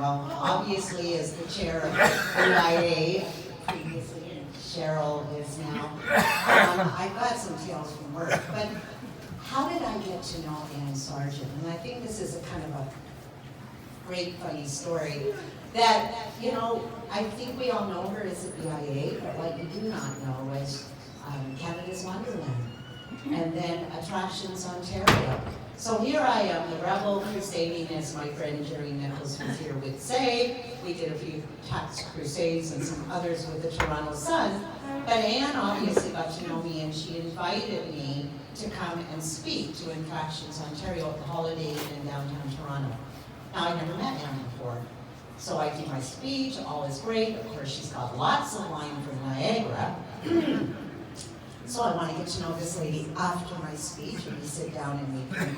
Obviously, as the chair of BIA, previously Cheryl is now. I've got some tales from work, but how did I get to know Ann Sargent? And I think this is a kind of a great, funny story. That, you know, I think we all know her as a BIA, but what you do not know is Canada's Wonderland, and then Attractions Ontario. So here I am, the rebel crusading, as my friend Jerry Nichols was here would say. We did a few tax crusades and some others with the Toronto Sun. But Ann obviously got to know me, and she invited me to come and speak to Attractions Ontario at the Holiday Inn in downtown Toronto. Now, I never met Ann before. So I do my speech, all is great. Of course, she's got lots of wine from Niagara. So I want to get to know this lady after my speech, and we sit down and we drink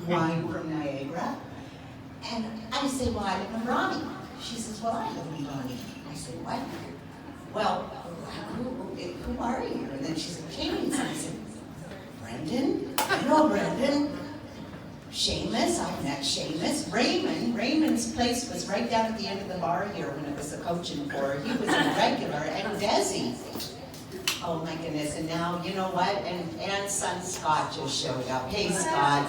wine from Niagara. And I say, well, I live in Ronnie. She says, well, I live in Ronnie. I say, what? Well, who are you? And then she said, James. And I said, Brendan? I know Brendan. Seamus, I met Seamus. Raymond's place was right down at the end of the bar here when it was the coaching for. He was a regular, and Desi. Oh my goodness, and now, you know what? And Ann's son Scott just showed up. Hey Scott,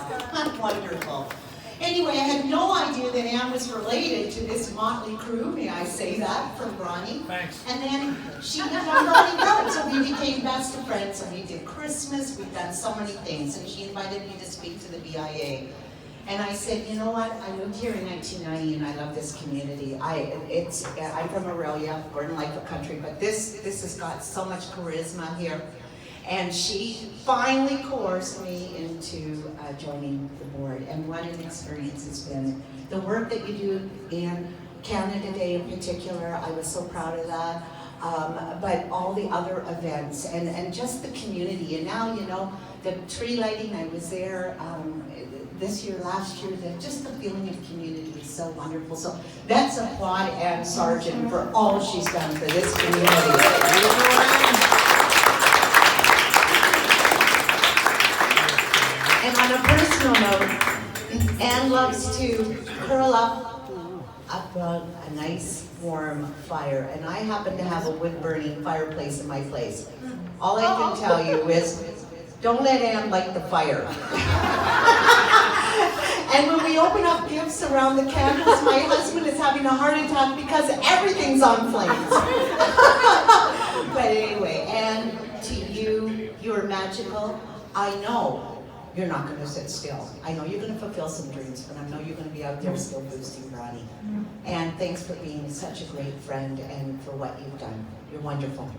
wonderful. Anyway, I had no idea that Ann was related to this motley crew, may I say that, from Ronnie. Thanks. And then she lived on Ronnie Road, so we became best of friends, and we did Christmas, we've done so many things, and she invited me to speak to the BIA. And I said, you know what, I moved here in 1990 and I love this community. I'm from Aurelia, born in Lightfoot Country, but this has got so much charisma here. And she finally coerced me into joining the board. And what an experience it's been. The work that you do in Canada Day in particular, I was so proud of that. But all the other events and just the community. And now, you know, the tree lighting, I was there this year, last year, just the feeling of community is so wonderful. So let's applaud Ann Sargent for all she's done for this community. And on a personal note, Ann loves to curl up around a nice warm fire. And I happen to have a wood-burning fireplace in my place. All I can tell you is, don't let Ann light the fire. And when we open up gifts around the candles, my husband is having a heart attack because everything's on flames. But anyway, Ann, to you, you're magical. I know you're not going to sit still. I know you're going to fulfill some dreams, but I know you're going to be out there still boosting Ronnie. And thanks for being such a great friend and for what you've done. You're wonderful.